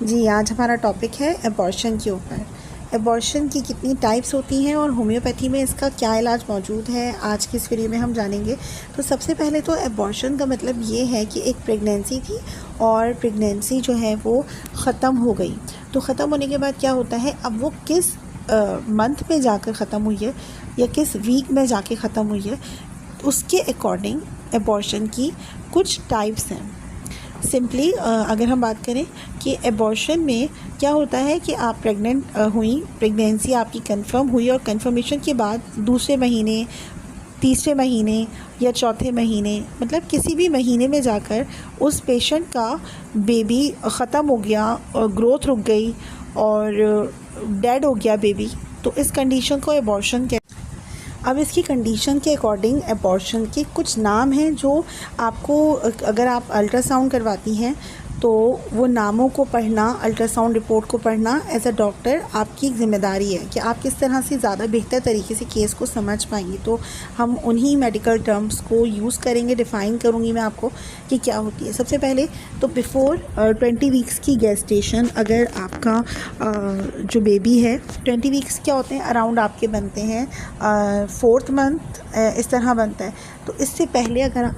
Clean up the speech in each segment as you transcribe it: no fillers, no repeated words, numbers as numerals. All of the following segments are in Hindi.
जी, आज हमारा टॉपिक है एबॉर्शन के ऊपर। एबॉर्शन की कितनी टाइप्स होती हैं और होम्योपैथी में इसका क्या इलाज मौजूद है, आज की इस वीडियो में हम जानेंगे। तो सबसे पहले तो एबॉर्शन का मतलब ये है कि एक प्रेगनेंसी थी और प्रेगनेंसी जो है वो ख़त्म हो गई। तो ख़त्म होने के बाद क्या होता है, अब वो किस मंथ में जाकर ख़त्म हुई है या किस वीक में जाके ख़त्म हुई है, उसके अकॉर्डिंग एबॉर्शन की कुछ टाइप्स हैं। सिंपली अगर हम बात करें कि एबॉर्शन में क्या होता है कि आप प्रेग्नेंट हुई, प्रेगनेंसी आपकी कंफर्म हुई और कंफर्मेशन के बाद दूसरे महीने, तीसरे महीने या चौथे महीने, मतलब किसी भी महीने में जाकर उस पेशेंट का बेबी ख़त्म हो गया और ग्रोथ रुक गई और डेड हो गया बेबी, तो इस कंडीशन को एबॉर्शन कहते हैं। अब इसकी कंडीशन के अकॉर्डिंग एबॉर्शन के कुछ नाम हैं जो आपको, अगर आप अल्ट्रासाउंड करवाती हैं तो वो नामों को पढ़ना, अल्ट्रासाउंड रिपोर्ट को पढ़ना एज अ डॉक्टर आपकी ज़िम्मेदारी है कि आप किस तरह से ज़्यादा बेहतर तरीके से केस को समझ पाएंगी। तो हम उन्हीं मेडिकल टर्म्स को यूज़ करेंगे, डिफ़ाइन करूँगी मैं आपको कि क्या होती है। सबसे पहले तो बिफ़ोर 20 वीक्स की गेस्टेशन, अगर आपका जो बेबी है 20 वीक्स क्या होते हैं, अराउंड आपके बनते हैं 4th मंथ, इस तरह बनता है। तो इससे पहले अगर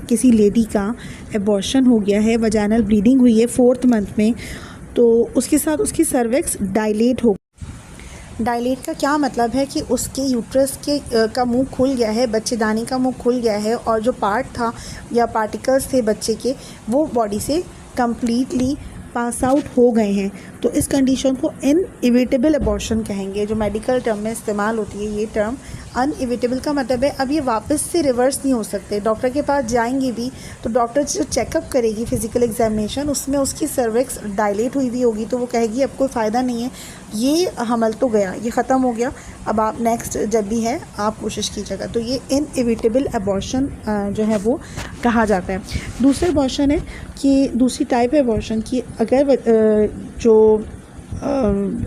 किसी लेडी का एबॉर्शन हो गया है, वजाइनल ब्लीडिंग हुई है 4th मंथ में, तो उसके साथ उसकी सर्विक्स डायलेट हो। डायलेट का क्या मतलब है कि उसके यूट्रस के का मुंह खुल गया है, बच्चेदानी का मुंह खुल गया है और जो पार्ट था या पार्टिकल्स थे बच्चे के, वो बॉडी से कंप्लीटली पास आउट हो गए हैं। तो इस कंडीशन को इनएविटेबल एबॉर्शन कहेंगे, जो मेडिकल टर्म में इस्तेमाल होती है ये टर्म। अनइविटेबल का मतलब है अब ये वापस से रिवर्स नहीं हो सकते। डॉक्टर के पास जाएंगे भी तो डॉक्टर जो चेकअप करेगी फिज़िकल एग्जामिनेशन, उसमें उसकी सर्विक्स डायलेट हुई हुई होगी, तो वो कहेगी अब कोई फ़ायदा नहीं है, ये हमल तो गया, ये ख़त्म हो गया, अब आप नेक्स्ट जब भी है आप कोशिश कीजिएगा। तो ये इनएविटेबल एबॉर्शन जो है वो कहा जाता है। दूसरा एबॉर्शन है कि दूसरी टाइप है एबॉर्शन की, अगर जो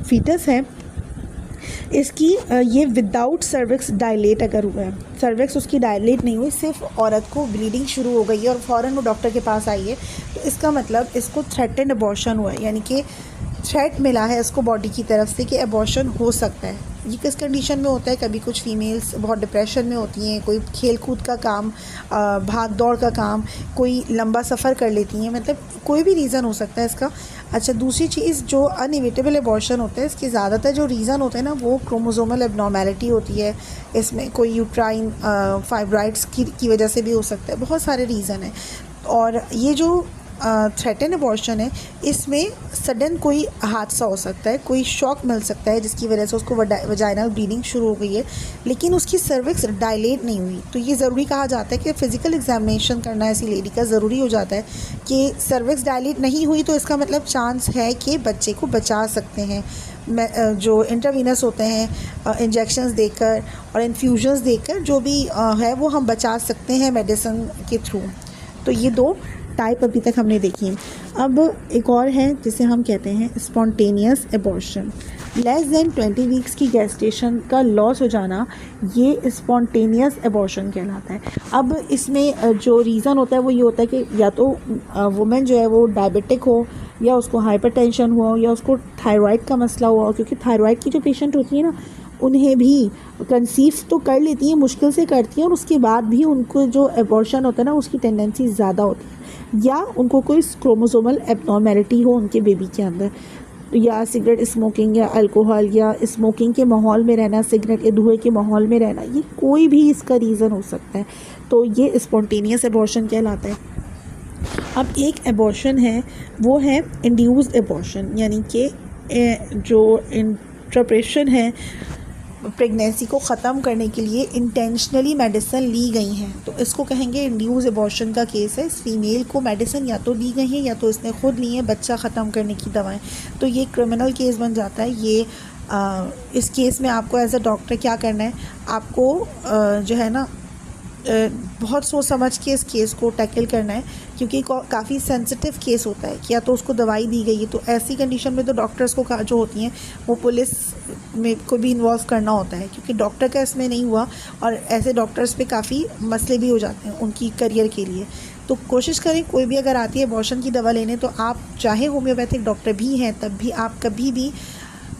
फीटस है इसकी ये विदाउट सर्विक्स डायलेट अगर हुआ है, सर्विक्स उसकी डायलेट नहीं हुई, सिर्फ औरत को ब्लीडिंग शुरू हो गई है और फ़ौरन वो डॉक्टर के पास आई है, तो इसका मतलब इसको थ्रेटेंड एबॉर्शन हुआ है, यानी कि थ्रेट मिला है इसको बॉडी की तरफ से कि एबॉर्शन हो सकता है। ये किस कंडीशन में होता है, कभी कुछ फीमेल्स बहुत डिप्रेशन में होती हैं, कोई खेल कूद का काम, भाग दौड़ का काम, कोई लंबा सफ़र कर लेती हैं, मतलब कोई भी रीज़न हो सकता है इसका। अच्छा, दूसरी चीज़ जो अनइविटेबल एबॉर्शन होता है, इसके ज़्यादातर जो रीज़न होते हैं ना, वो क्रोमोसोमल एबनॉर्मेलिटी होती है। इसमें कोई यूट्राइन फाइब्राइड्स की वजह से भी हो सकता है, बहुत सारे रीज़न हैं। और ये जो थ्रेटन एबॉर्शन है, इसमें सडन कोई हादसा हो सकता है, कोई शॉक मिल सकता है जिसकी वजह से उसको वजाइनल ब्लीडिंग शुरू हो गई है, लेकिन उसकी सर्विक्स डायलेट नहीं हुई। तो ये ज़रूरी कहा जाता है कि फ़िज़िकल एग्जामिनेशन करना ऐसी लेडी का ज़रूरी हो जाता है कि सर्विक्स डायलेट नहीं हुई, तो इसका मतलब चांस है कि बच्चे को बचा सकते हैं। जो इंट्रावीनस होते हैं इंजेक्शंस देकर और इन्फ्यूजन्स देकर, जो भी है वो हम बचा सकते हैं मेडिसिन के थ्रू। तो ये दो टाइप अभी तक हमने देखी है। अब एक और है जिसे हम कहते हैं spontaneous abortion. Less than 20 weeks की गेस्टेशन का लॉस हो जाना, ये स्पॉन्टेनियस एबॉर्शन कहलाता है। अब इसमें जो रीज़न होता है वो ये होता है कि या तो वुमेन जो है वो डायबिटिक हो, या उसको हाइपरटेंशन हुआ हो, या उसको थायराइड का मसला हुआ हो, क्योंकि थायराइड की जो पेशेंट होती है ना, उन्हें भी कंसीव तो कर लेती हैं, मुश्किल से करती हैं, और उसके बाद भी उनको जो एबॉर्शन होता है ना, उसकी टेंडेंसी ज़्यादा होती है, या उनको कोई क्रोमोसोमल एबनॉर्मेलिटी हो उनके बेबी के अंदर, या सिगरेट स्मोकिंग या अल्कोहल या स्मोकिंग के माहौल में रहना, सिगरेट या धुएं के माहौल में रहना, ये कोई भी इसका रीज़न हो सकता है। तो ये स्पॉन्टेनियस एबॉर्शन कहलाता है। अब एक एबॉर्शन है वो है इंड्यूस्ड एबॉर्शन, यानी कि जो इंटरप्रेशन है, प्रेगनेंसी को ख़त्म करने के लिए इंटेंशनली मेडिसिन ली गई हैं, तो इसको कहेंगे इंड्यूस एबॉर्शन का केस है। इस फीमेल को मेडिसिन या तो दी गई है या तो इसने खुद ली है बच्चा ख़त्म करने की दवाएं, तो ये क्रिमिनल केस बन जाता है। ये इस केस में आपको एज अ डॉक्टर क्या करना है, आपको जो है ना बहुत सोच समझ के इस केस को टैकल करना है, क्योंकि काफ़ी सेंसिटिव केस होता है कि या तो उसको दवाई दी गई है, तो ऐसी कंडीशन में तो डॉक्टर्स को जो होती हैं वो पुलिस में को भी इन्वॉल्व करना होता है, क्योंकि डॉक्टर का इसमें नहीं हुआ और ऐसे डॉक्टर्स पे काफ़ी मसले भी हो जाते हैं उनकी करियर के लिए। तो कोशिश करें कोई भी अगर आती है अबॉर्शन की दवा लेने, तो आप चाहे होम्योपैथिक डॉक्टर भी हैं तब भी आप कभी भी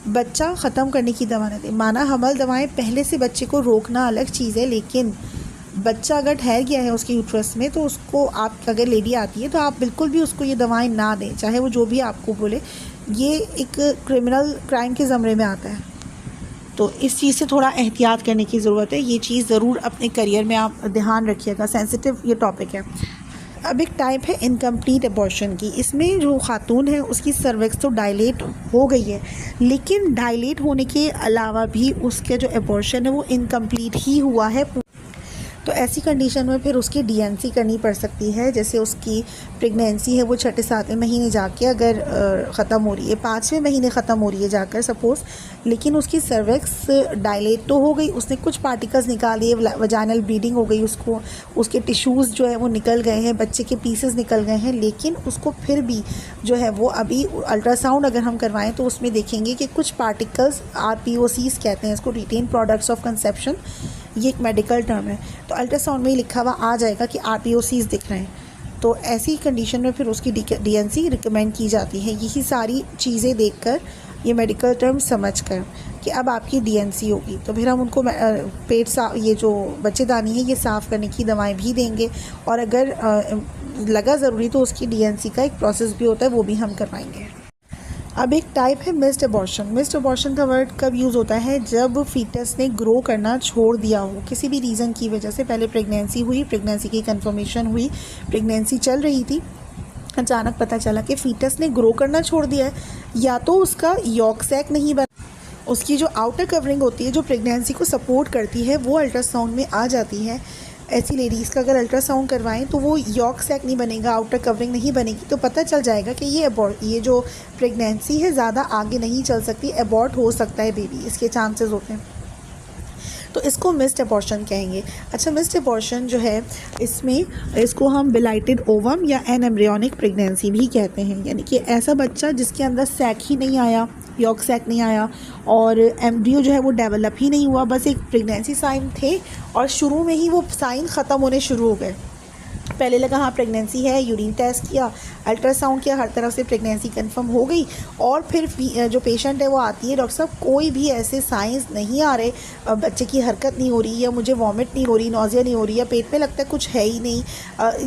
बच्चा ख़त्म करने की दवा न दें। माना हमल दवाएं पहले से बच्चे को रोकना अलग चीज़ है, लेकिन बच्चा अगर ठहर गया है उसके यूट्रस में तो उसको, आप अगर लेडी आती है तो आप बिल्कुल भी उसको ये दवाएं ना दें, चाहे वो जो भी आपको बोले। ये एक क्रिमिनल क्राइम के ज़मरे में आता है, तो इस चीज़ से थोड़ा एहतियात करने की ज़रूरत है। ये चीज़ ज़रूर अपने करियर में आप ध्यान रखिएगा, सेंसिटिव ये टॉपिक है। अब एक टाइप है इनकम्प्लीट एबॉर्शन की। इसमें जो खातून है उसकी सर्विक्स तो डायलेट हो गई है, लेकिन डायलेट होने के अलावा भी उसके जो एबॉर्शन है वो इनकम्प्लीट ही हुआ है। तो ऐसी कंडीशन में फिर उसकी डीएनसी करनी पड़ सकती है। जैसे उसकी प्रेगनेंसी है वो 6-7वें महीने जाके अगर ख़त्म हो रही है, 5वें महीने ख़त्म हो रही है जाकर सपोज़, लेकिन उसकी सर्विक्स डायलेट तो हो गई, उसने कुछ पार्टिकल्स निकाल दिए, वजाइनल ब्लीडिंग हो गई उसको, उसके टिश्यूज़ जो है वो निकल गए हैं, बच्चे के पीसेस निकल गए हैं, लेकिन उसको फिर भी जो है वो अभी अल्ट्रासाउंड अगर हम करवाएं तो उसमें देखेंगे कि कुछ पार्टिकल्स, RPOCs कहते हैं इसको, रिटेन प्रोडक्ट्स ऑफ कंसेप्शन, ये एक मेडिकल टर्म है। तो अल्ट्रासाउंड में ही लिखा हुआ आ जाएगा कि RPOCs दिख रहे हैं। तो ऐसी कंडीशन में फिर उसकी डीएनसी रिकमेंड की जाती है। यही सारी चीज़ें देखकर, ये मेडिकल टर्म समझकर कि अब आपकी डीएनसी होगी, तो फिर हम उनको पेट साफ, ये जो बच्चेदानी है ये साफ़ करने की दवाएं भी देंगे, और अगर लगा ज़रूरी तो उसकी डीएनसी का एक प्रोसेस भी होता है, वो भी हम करवाएंगे। अब एक टाइप है मिस्ड एबॉर्शन। मिस्ड एबॉर्शन का वर्ड कब यूज़ होता है? जब फीटस ने ग्रो करना छोड़ दिया हो किसी भी रीज़न की वजह से। पहले प्रेगनेंसी हुई, प्रेगनेंसी की कंफर्मेशन हुई, प्रेगनेंसी चल रही थी, अचानक पता चला कि फीटस ने ग्रो करना छोड़ दिया है, या तो उसका यॉक सैक नहीं बना, उसकी जो आउटर कवरिंग होती है जो प्रेगनेंसी को सपोर्ट करती है वो अल्ट्रासाउंड में आ जाती है। ऐसी लेडीज़ का अगर अल्ट्रासाउंड करवाएं तो वो यॉक सैक नहीं बनेगा, आउटर कवरिंग नहीं बनेगी, तो पता चल जाएगा कि ये जो प्रेगनेंसी है ज़्यादा आगे नहीं चल सकती, एबॉर्ट हो सकता है बेबी, इसके चांसेस होते हैं। तो इसको मिस्ड एबॉर्शन कहेंगे। अच्छा, मिस्ड एबॉर्शन जो है इसको हम बिलाइटेड ओवम या एम्ब्रियोनिक प्रेगनेंसी भी कहते हैं, यानी कि ऐसा बच्चा जिसके अंदर सैक ही नहीं आया, यॉक सैक नहीं आया, और एम्ब्रियो जो है वो डेवलप ही नहीं हुआ, बस एक प्रेगनेंसी साइन थे और शुरू में ही वो साइन ख़त्म होने शुरू हो गए। पहले लगा हाँ प्रेगनेंसी है, यूरिन टेस्ट किया, अल्ट्रासाउंड किया, हर तरफ से प्रेगनेंसी कंफर्म हो गई, और फिर जो पेशेंट है वो आती है, डॉक्टर साहब कोई भी ऐसे साइंस नहीं आ रहे, बच्चे की हरकत नहीं हो रही, या मुझे वॉमिट नहीं हो रही, नौजिया नहीं हो रही, या पेट में लगता है कुछ है ही नहीं,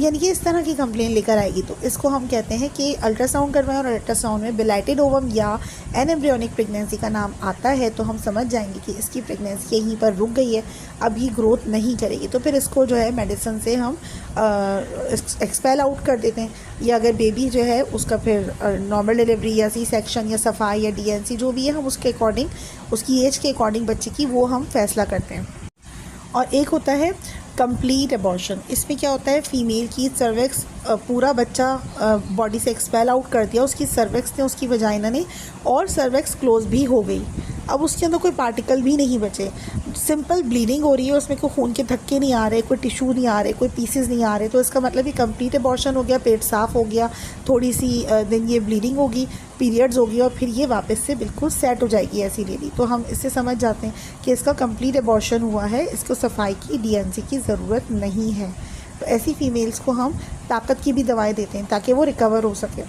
यानी कि इस तरह की कंप्लेन लेकर आएगी, तो इसको हम कहते हैं कि अल्ट्रासाउंड करवाएं, और अल्ट्रासाउंड में बिलाइटेड ओवम या एम्ब्रियोनिक प्रेगनेंसी का नाम आता है, तो हम समझ जाएंगे कि इसकी प्रेगनेंसी यहीं पर रुक गई है, अभी ग्रोथ नहीं करेगी, तो फिर इसको जो है मेडिसिन से हम एक्सपेल आउट कर देते हैं, या अगर बेबी जो है उसका फिर नॉर्मल डिलीवरी या सी सेक्शन या सफाई या डीएनसी जो भी है, हम उसके अकॉर्डिंग, उसकी एज के अकॉर्डिंग बच्चे की वो हम फैसला करते हैं। और एक होता है कंप्लीट एबॉर्शन। इसमें क्या होता है, फ़ीमेल की सर्विक्स पूरा बच्चा बॉडी से एक्सपेल आउट कर दिया, उसकी सर्विक्स ने, उसकी वजाइना ने, और सर्विक्स क्लोज भी हो गई, अब उसके अंदर कोई पार्टिकल भी नहीं बचे, सिंपल ब्लीडिंग हो रही है, उसमें कोई खून के धक्के नहीं आ रहे, कोई टिश्यू नहीं आ रहे, कोई पीसेस नहीं आ रहे, तो इसका मतलब ये कंप्लीट एबॉर्शन हो गया, पेट साफ़ हो गया, थोड़ी सी दिन ये ब्लीडिंग होगी, पीरियड्स होगी, और फिर ये वापस से बिल्कुल सेट हो जाएगी ऐसी लेडी। तो हम इससे समझ जाते हैं कि इसका कंप्लीट एबॉर्शन हुआ है, इसको सफाई की, डीएनसी की ज़रूरत नहीं है। तो ऐसी फ़ीमेल्स को हम ताकत की भी दवाएं देते हैं ताकि वो रिकवर हो सके।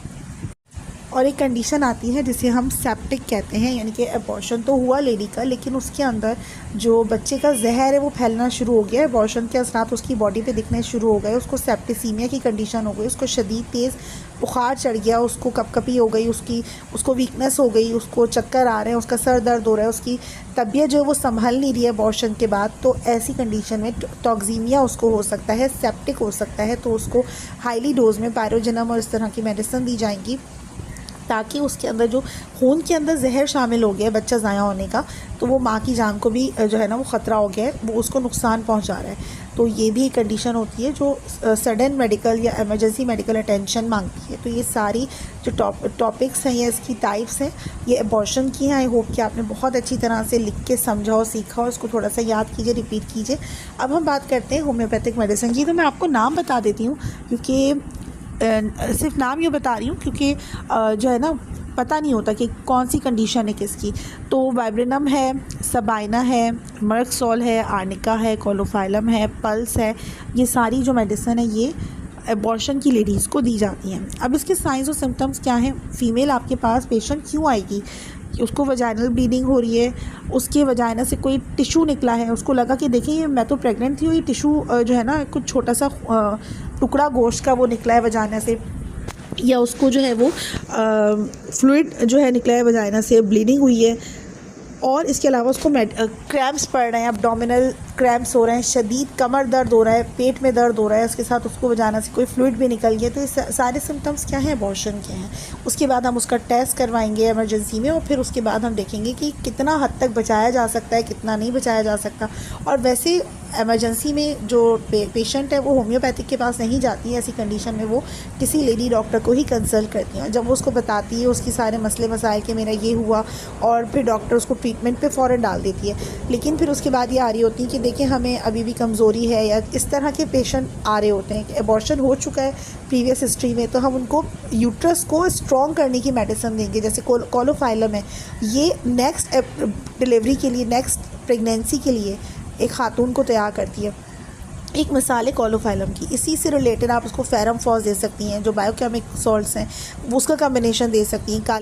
और एक कंडीशन आती है जिसे हम सेप्टिक कहते हैं, यानी कि एबॉर्शन तो हुआ लेडी का, लेकिन उसके अंदर जो बच्चे का जहर है वो फैलना शुरू हो गया, एबॉर्शन के असरात उसकी बॉडी पे दिखने शुरू हो गए, उसको सेप्टिसीमिया की कंडीशन हो गई, उसको शदीद तेज़ बुखार चढ़ गया, उसको कपकपी हो गई, उसको वीकनेस हो गई, उसको चक्कर आ रहे हैं, उसका सर दर्द हो रहा है, उसकी तबीयत जो है वो संभल नहीं रही है एबॉर्शन के बाद, तो ऐसी कंडीशन में टॉक्सीमिया उसको हो सकता है, सेप्टिक हो सकता है, तो उसको हाईली डोज में पायरोजिनम और इस तरह की मेडिसिन दी जाएंगी, ताकि उसके अंदर जो खून के अंदर जहर शामिल हो गया है बच्चा ज़ाया होने का, तो वो माँ की जान को भी जो है ना वो ख़तरा हो गया है, वो उसको नुकसान पहुँचा रहा है। तो ये भी एक कंडीशन होती है जो सडन मेडिकल या इमरजेंसी मेडिकल अटेंशन मांगती है। तो ये सारी जो टॉपिक्स हैं या इसकी टाइप्स हैं, ये एबॉर्शन की हैं। आई होप कि आपने बहुत अच्छी तरह से लिख के समझा और सीखा, और इसको थोड़ा सा याद कीजिए, रिपीट कीजिए। अब हम बात करते हैं होम्योपैथिक मेडिसिन की। तो मैं आपको नाम बता देती हूँ, क्योंकि सिर्फ नाम ये बता रही हूँ क्योंकि जो है ना पता नहीं होता कि कौन सी कंडीशन है किसकी। तो वाइब्रेनम है, सबाइना है, मर्कसोल है, आर्निका है, कोलोफाइलम है, पल्स है, ये सारी जो मेडिसिन है ये एबॉर्शन की लेडीज़ को दी जाती हैं। अब इसके साइंस और सिम्टम्स क्या हैं? फीमेल आपके पास पेशेंट क्यों आएगी? उसको वजाइनल ब्लीडिंग हो रही है, उसके वजाइना से कोई टिश्यू निकला है, उसको लगा कि देखिए मैं तो प्रेग्नेंट थी, ये टिश्यू जो है ना कुछ छोटा सा टुकड़ा गोश्त का वो निकला है वजाइना से, या उसको जो है वो फ्लूइड जो है निकला है वजाइना से, ब्लीडिंग हुई है, और इसके अलावा उसको क्रैम्प्स पड़ रहे हैं, एब्डोमिनल क्रैम्प्स हो रहे हैं, शदीद कमर दर्द हो रहा है, पेट में दर्द हो रहा है, उसके साथ उसको वजाना से कोई फ्लूइड भी निकल गया। तो ये सारे सिम्टम्स क्या हैं? अबॉर्शन के हैं। उसके बाद हम उसका टेस्ट करवाएंगे इमरजेंसी में, और फिर उसके बाद हम देखेंगे कि कितना हद तक बचाया जा सकता है, कितना नहीं बचाया जा सकता। और वैसे इमरजेंसी में जो पेशेंट है वो होम्योपैथिक के पास नहीं जाती है, ऐसी कंडीशन में वो किसी लेडी डॉक्टर को ही कंसल्ट करती हैं। जब वो उसको बताती है उसकी सारे मसले मसाइल के मेरा ये हुआ, और फिर डॉक्टर उसको ट्रीटमेंट पे फ़ौरन डाल देती है। लेकिन फिर उसके बाद ये आ रही होती है कि देखिए हमें अभी भी कमज़ोरी है, या इस तरह के पेशेंट आ रहे होते हैं कि एबॉर्शन हो चुका है प्रीवियस हिस्ट्री में, तो हम उनको यूट्रस को स्ट्रॉन्ग करने की मेडिसिन देंगे, जैसे कोलोफाइलम है। ये नेक्स्ट डिलीवरी के लिए, नेक्स्ट प्रेगनेंसी के लिए एक खातून को तैयार करती है। एक मिसाल है कोलोफाइलम की। इसी से रिलेटेड आप उसको फेरम फॉस दे सकती हैं, जो बायोकेमिक सॉल्ट्स हैं उसका कम्बिनेशन दे सकती हैं।